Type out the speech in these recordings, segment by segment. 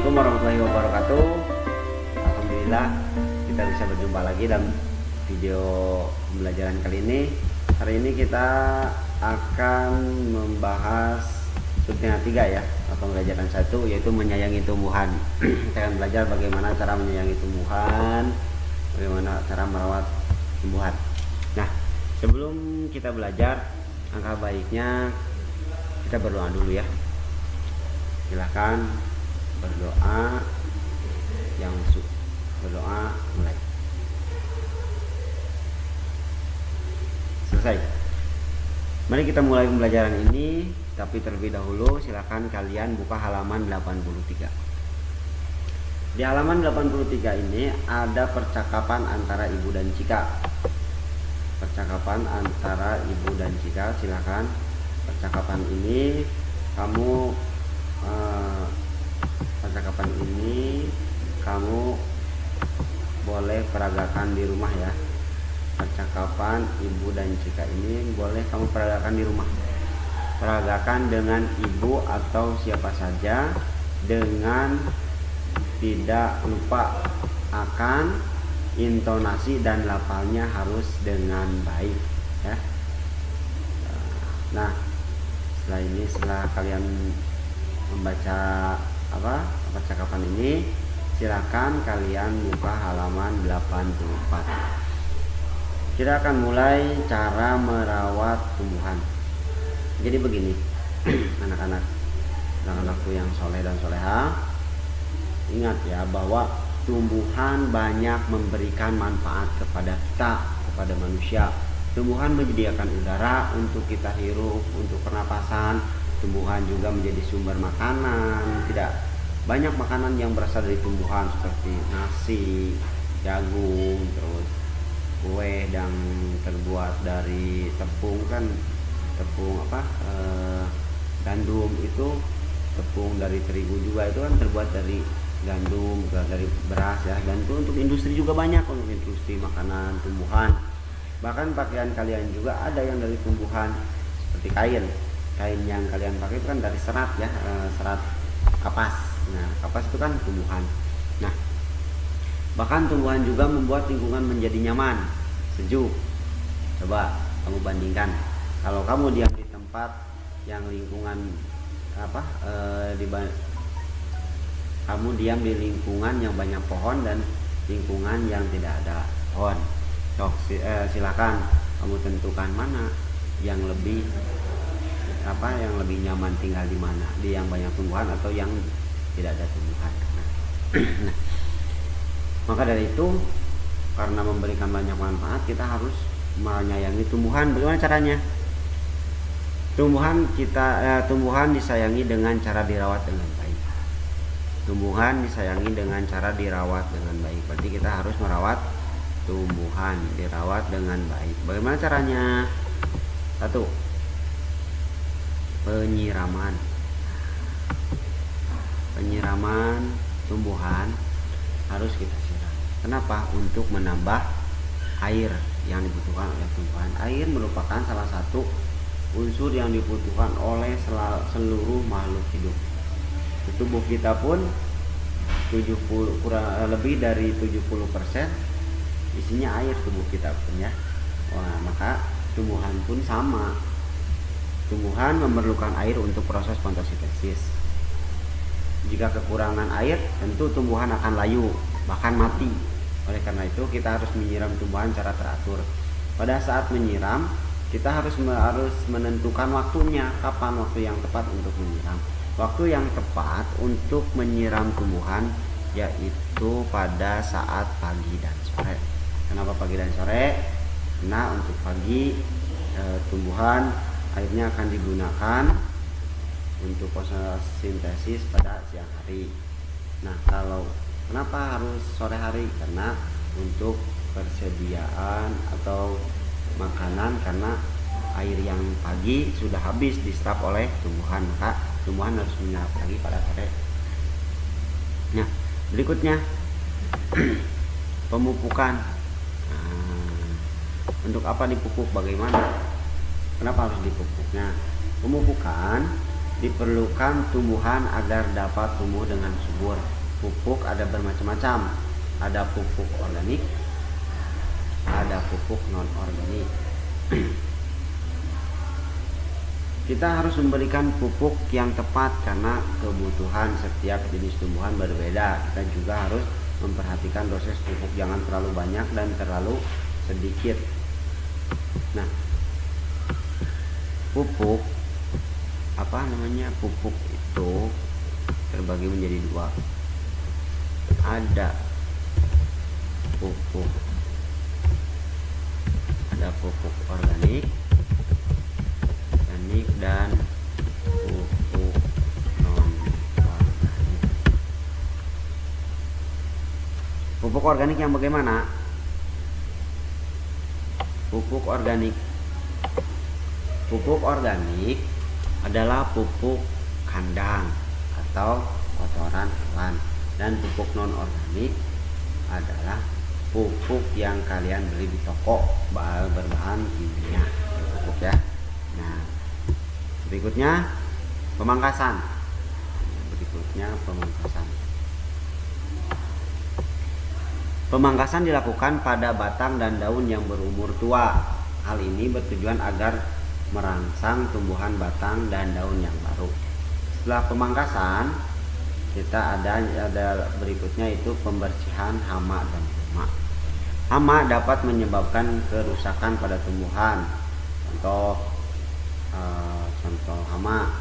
Assalamualaikum warahmatullahi wabarakatuh. Alhamdulillah kita bisa berjumpa lagi dalam video pembelajaran kali ini. Hari ini kita akan membahas subtema 3 ya, atau pembelajaran 1, yaitu menyayangi tumbuhan. Kita akan belajar bagaimana cara menyayangi tumbuhan, bagaimana cara merawat tumbuhan. Nah, sebelum kita belajar, angka baiknya kita berdoa dulu ya. Silahkan berdoa, yang berdoa mulai. Selesai. Mari kita mulai pembelajaran ini, tapi terlebih dahulu silakan kalian buka halaman 83. Di halaman 83 ini ada percakapan antara Ibu dan Cika. Percakapan antara Ibu dan Cika, silakan. Percakapan ini kamu boleh peragakan di rumah ya. Percakapan Ibu dan Cika ini boleh kamu peragakan di rumah. Peragakan dengan ibu atau siapa saja, dengan tidak lupa akan intonasi dan lafalnya harus dengan baik ya. Nah, setelah kalian membaca percakapan ini, silakan kalian buka halaman 84. Kita akan mulai cara merawat tumbuhan. Jadi begini, anak-anakku yang soleh dan soleha, ingat ya bahwa tumbuhan banyak memberikan manfaat kepada kita, kepada manusia. Tumbuhan menyediakan udara untuk kita hirup, untuk pernapasan. Tumbuhan juga menjadi sumber makanan. Tidak banyak makanan yang berasal dari tumbuhan, seperti nasi, jagung, terus kue yang terbuat dari tepung gandum, itu tepung dari terigu juga itu kan terbuat dari gandum, dari beras ya. Dan itu untuk industri juga banyak, untuk industri makanan tumbuhan. Bahkan pakaian kalian juga ada yang dari tumbuhan, seperti kain yang kalian pakai itu kan dari serat ya, serat kapas. Nah, kapas itu kan tumbuhan. Nah, bahkan tumbuhan juga membuat lingkungan menjadi nyaman, sejuk. Coba kamu bandingkan, kalau kamu diam di tempat yang lingkungan kamu diam di lingkungan yang banyak pohon dan lingkungan yang tidak ada pohon. Silakan kamu tentukan mana yang lebih nyaman tinggal di mana, di yang banyak tumbuhan atau yang tidak ada tumbuhan. Nah, maka dari itu, karena memberikan banyak manfaat, kita harus menyayangi tumbuhan. Bagaimana caranya? Tumbuhan disayangi dengan cara dirawat dengan baik. Tumbuhan disayangi dengan cara dirawat dengan baik. Berarti kita harus merawat tumbuhan, dirawat dengan baik. Bagaimana caranya? 1. Penyiraman tumbuhan harus kita siram. Kenapa? Untuk menambah air yang dibutuhkan oleh tumbuhan. Air merupakan salah satu unsur yang dibutuhkan oleh seluruh makhluk hidup. Tubuh kita pun lebih dari 70% isinya air, tubuh kita pun ya. Maka tumbuhan pun sama. Tumbuhan memerlukan air untuk proses fotosintesis. Jika kekurangan air, tentu tumbuhan akan layu, bahkan mati. Oleh karena itu, kita harus menyiram tumbuhan secara teratur. Pada saat menyiram, kita harus menentukan waktunya, kapan waktu yang tepat untuk menyiram. Waktu yang tepat untuk menyiram tumbuhan yaitu pada saat pagi dan sore. Kenapa pagi dan sore? Karena untuk pagi tumbuhan airnya akan digunakan untuk fotosintesis pada siang hari. Nah, kenapa harus sore hari? Karena untuk persediaan atau makanan, karena air yang pagi sudah habis diserap oleh tumbuhan, maka tumbuhan harus menyerap lagi pada sore. Nah, berikutnya pemupukan. Untuk apa dipupuk? Bagaimana? Kenapa harus dipupuknya? Pemupukan diperlukan tumbuhan agar dapat tumbuh dengan subur. Pupuk ada bermacam-macam. Ada pupuk organik, ada pupuk non organik. Kita harus memberikan pupuk yang tepat karena kebutuhan setiap jenis tumbuhan berbeda. Kita juga harus memperhatikan dosis pupuk, jangan terlalu banyak dan terlalu sedikit. Nah, pupuk pupuk itu terbagi menjadi dua. Ada pupuk organik dan pupuk non organik. Pupuk organik yang bagaimana? Pupuk organik adalah pupuk kandang atau kotoran hewan, dan pupuk non organik adalah pupuk yang kalian beli di toko berbahan kimia, pupuk ya. Nah, berikutnya pemangkasan. Pemangkasan dilakukan pada batang dan daun yang berumur tua. Hal ini bertujuan agar merangsang tumbuhan batang dan daun yang baru. Setelah pemangkasan, kita ada berikutnya itu pembersihan hama dan gulma. Hama dapat menyebabkan kerusakan pada tumbuhan. Contoh hama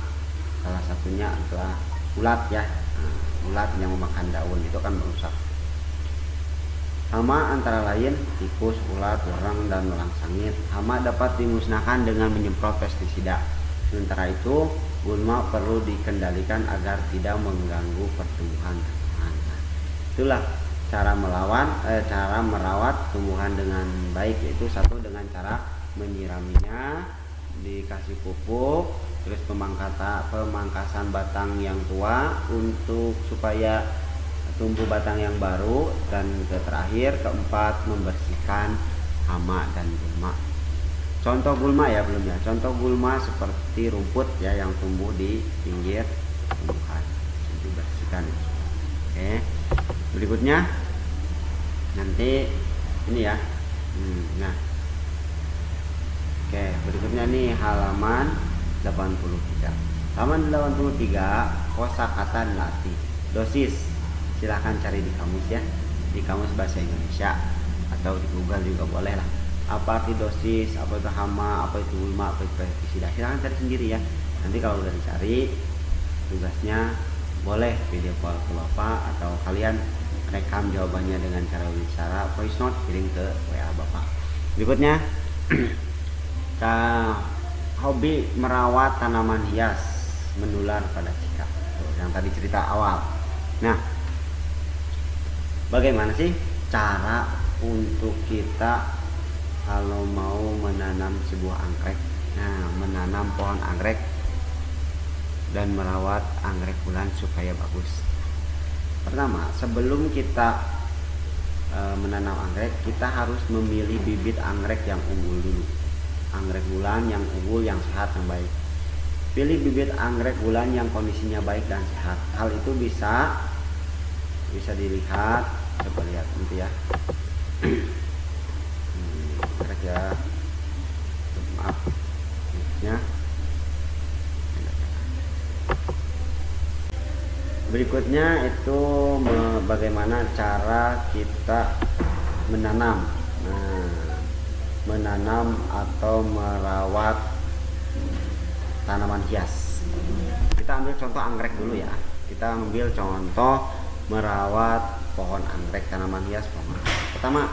salah satunya adalah ulat ya. Ulat yang memakan daun itu kan merusak. Hama antara lain tikus, ulat, wereng, dan belang sangit. Hama dapat dimusnahkan dengan menyemprot pestisida. Sementara itu, gulma perlu dikendalikan agar tidak mengganggu pertumbuhan tanaman. Itulah cara merawat tumbuhan dengan baik, yaitu satu dengan cara menyiraminya, dikasih pupuk, terus pemangkasan batang yang tua untuk supaya tumbuh batang yang baru, dan terakhir keempat membersihkan hama dan gulma. Contoh gulma ya belum ya. Contoh gulma seperti rumput ya yang tumbuh di pinggir tumbuhan, itu bersihkan. Oke. Berikutnya nanti ini ya. Nah. Oke, berikutnya nih halaman 83. Halaman 83 kosakata nilati. Dosis silahkan cari di kamus ya, di kamus bahasa Indonesia atau di Google juga boleh lah. Apa arti dosis, apa itu hama, apa itu gulma, apa itu pestisida, silahkan cari sendiri ya. Nanti kalau udah dicari, tugasnya boleh video call ke Bapak atau kalian rekam jawabannya dengan cara voice note, kirim ke WA Bapak. Berikutnya hobi merawat tanaman hias menular pada cicak, yang tadi cerita awal. Nah, bagaimana sih cara untuk kita kalau mau menanam sebuah anggrek? Nah, menanam pohon anggrek dan merawat anggrek bulan supaya bagus. Pertama, sebelum kita menanam anggrek, kita harus memilih bibit anggrek yang unggul dulu. Anggrek bulan yang unggul, yang sehat, yang baik. Pilih bibit anggrek bulan yang kondisinya baik dan sehat. Hal itu bisa dilihat, coba lihat nanti ya. Anggrek ya, maaf ya. Berikutnya itu bagaimana cara kita menanam. Menanam atau merawat tanaman hias. Kita ambil contoh anggrek dulu ya. Kita ambil contoh merawat pohon anggrek, tanaman hias pohon. Pertama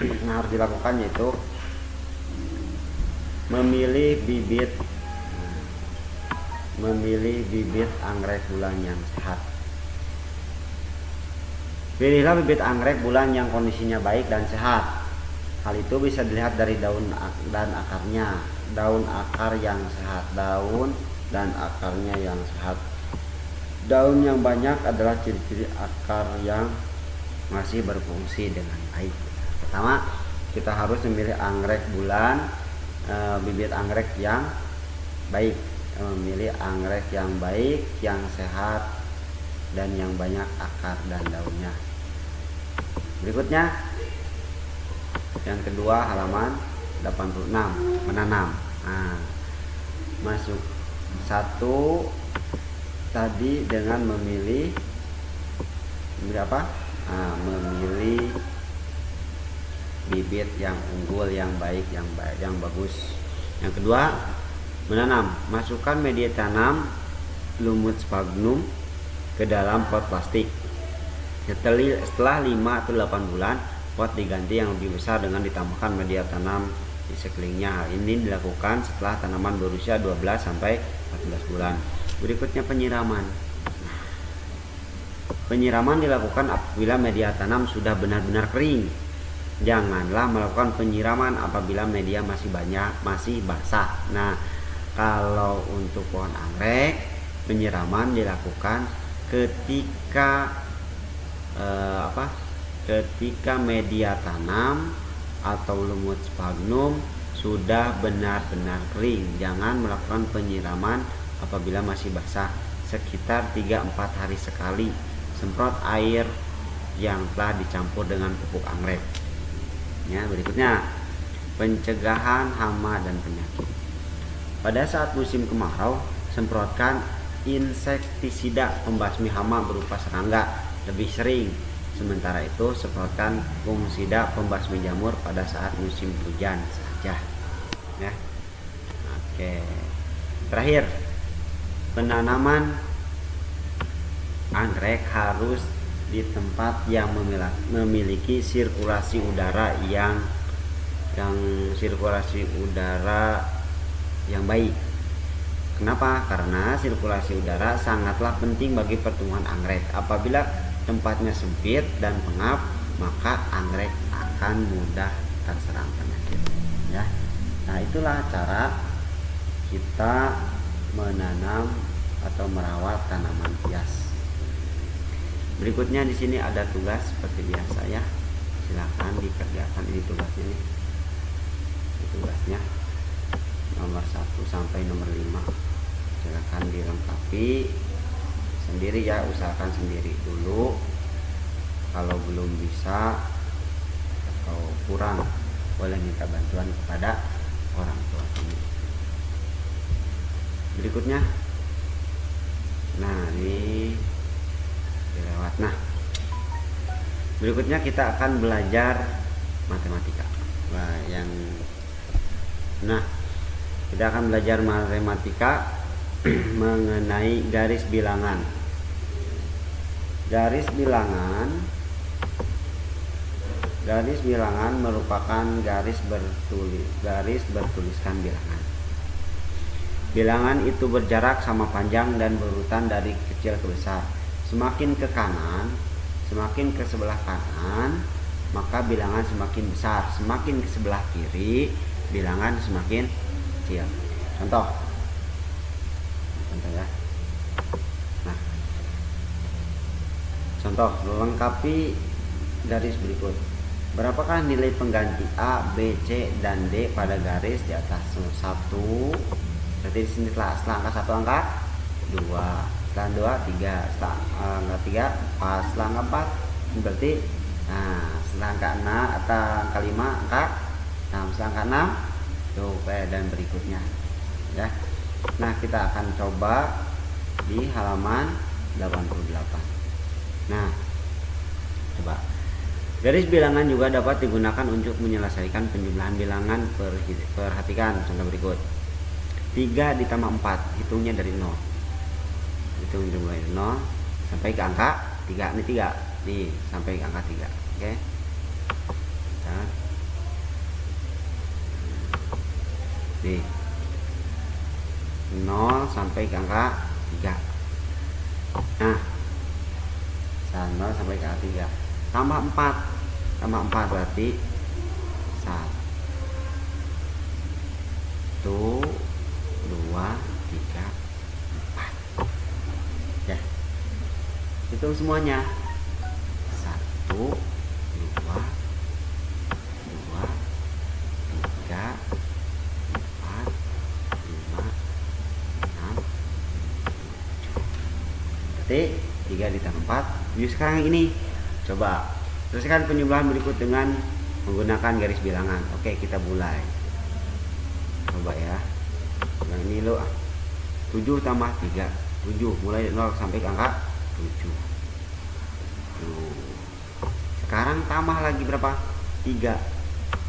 yang harus dilakukan yaitu memilih bibit anggrek bulan yang sehat. Pilihlah bibit anggrek bulan yang kondisinya baik dan sehat. Hal itu bisa dilihat dari daun dan akarnya. Daun akar yang sehat, daun dan akarnya yang sehat. Daun yang banyak adalah ciri-ciri akar yang masih berfungsi dengan baik. Pertama, kita harus memilih anggrek bulan, bibit anggrek yang baik, memilih anggrek yang baik, yang sehat, dan yang banyak akar dan daunnya. Berikutnya yang kedua halaman 86, menanam. Nah, masuk satu tadi dengan memilih apa? Memilih bibit yang unggul, yang baik, yang bagus. Yang kedua, menanam. Masukkan media tanam lumut sphagnum ke dalam pot plastik. Setelah 5 atau 8 bulan, pot diganti yang lebih besar dengan ditambahkan media tanam di sekelilingnya. Hal ini dilakukan setelah tanaman berusia 12 sampai 14 bulan. Berikutnya penyiraman. Penyiraman dilakukan apabila media tanam sudah benar-benar kering. Janganlah melakukan penyiraman apabila media masih basah. Nah, kalau untuk pohon anggrek, penyiraman dilakukan ketika ketika media tanam atau lumut sphagnum sudah benar-benar kering. Jangan melakukan penyiraman apabila masih basah. Sekitar 3-4 hari sekali semprot air yang telah dicampur dengan pupuk anggrek. Ya, berikutnya pencegahan hama dan penyakit. Pada saat musim kemarau, semprotkan insektisida pembasmi hama berupa serangga lebih sering. Sementara itu, semprotkan fungisida pembasmi jamur pada saat musim hujan saja. Ya. Oke. Terakhir, penanaman anggrek harus di tempat yang memiliki sirkulasi udara yang baik. Kenapa? Karena sirkulasi udara sangatlah penting bagi pertumbuhan anggrek. Apabila tempatnya sempit dan pengap, maka anggrek akan mudah terserang penyakit. Ya. Nah, itulah cara kita menanam atau merawat tanaman hias. Berikutnya di sini ada tugas seperti biasa ya. Silakan dikerjakan, ini tugasnya nih. Ini tugasnya nomor 1 sampai nomor 5. Silakan dilengkapi sendiri ya, usahakan sendiri dulu. Kalau belum bisa atau kurang, boleh minta bantuan kepada orang tua kamu. Berikutnya, nah ini dilewat. Nah, berikutnya kita akan belajar matematika. Kita akan belajar matematika mengenai garis bilangan. Garis bilangan merupakan garis bertuliskan bilangan. Bilangan itu berjarak sama panjang dan berurutan dari kecil ke besar. Semakin ke sebelah kanan, maka bilangan semakin besar. Semakin ke sebelah kiri, bilangan semakin kecil. Contoh ya. Nah, contoh melengkapi garis berikut. Berapakah nilai pengganti A, B, C, dan D pada garis di atas? 1. Berarti di sini setelah angka 1 angka 2. Setelah 2, 3, setelah angka 3, 4, setelah angka 4 berarti setelah angka 6 atau angka 5 angka 6, setelah angka 6 tuh dan berikutnya ya. Nah, kita akan coba di halaman 88. Nah, coba. Garis bilangan juga dapat digunakan untuk menyelesaikan penjumlahan bilangan. Perhatikan contoh berikut. 3 ditambah 4, hitungnya dari 0. Hitung mulai 0 sampai ke angka 3. Ini 3 nih, sampai ke angka 3. Oke. Nih 0 sampai ke angka 3. Nah, 0 sampai ke angka 3 tambah 4 berarti 1 2 3 4 ya. Hitung semuanya. 1 2 3 4 5 6 7. Berarti 3 ditambah 4 7. Sekarang ini coba selesaikan penjumlahan berikut dengan menggunakan garis bilangan. Oke, kita mulai. Coba ya. Yang ini lo 7 tambah 3 7, mulai dari 0 sampai ke angka 7. Tuh. Sekarang tambah lagi berapa? 3.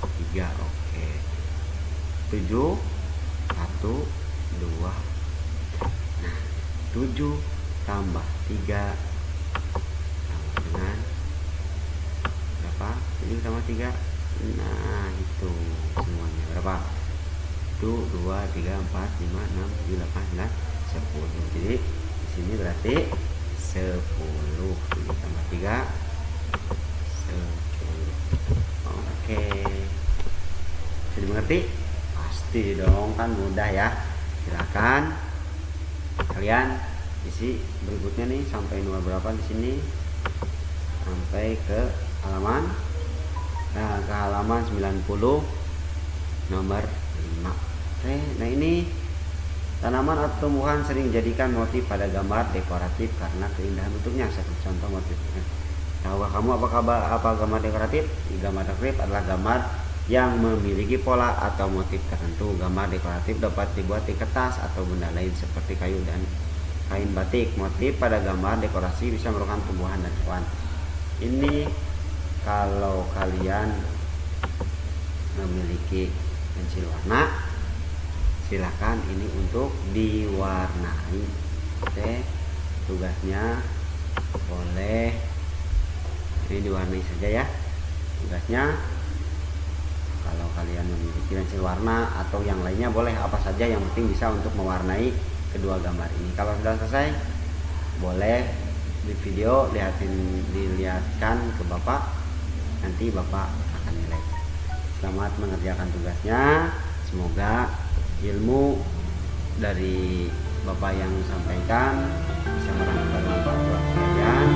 Oke. 7 1 2. Nah, 7 tambah 3 sama dengan berapa? 7 tambah 3. Nah, itu semuanya berapa? 1 2 3 4 5 6 7 8 9 10. Jadi di sini berarti 10. Ini tambah 3 10. Oke. Bisa dimengerti? Pasti dong, kan mudah ya. Silakan kalian isi berikutnya nih sampai nomor berapa di sini? Sampai ke halaman ke halaman 90 nomor 5. Oke, nah ini tanaman atau tumbuhan sering dijadikan motif pada gambar dekoratif karena keindahan bentuknya. Satu contoh motifnya. Tahukah kamu apa gambar dekoratif? Gambar dekoratif adalah gambar yang memiliki pola atau motif tertentu. Gambar dekoratif dapat dibuat di kertas atau benda lain seperti kayu dan kain batik. Motif pada gambar dekorasi bisa merupakan tumbuhan dan hewan. Ini kalau kalian memiliki pensil warna, silakan ini untuk diwarnai. Oke, tugasnya boleh ini diwarnai saja ya. Tugasnya kalau kalian memiliki pensil warna atau yang lainnya boleh apa saja, yang penting bisa untuk mewarnai kedua gambar ini. Kalau sudah selesai boleh di video dilihatkan ke Bapak, nanti Bapak akan nilai. Selamat mengerjakan tugasnya. Semoga ilmu dari Bapak yang sampaikan bisa bermanfaat buat kalian.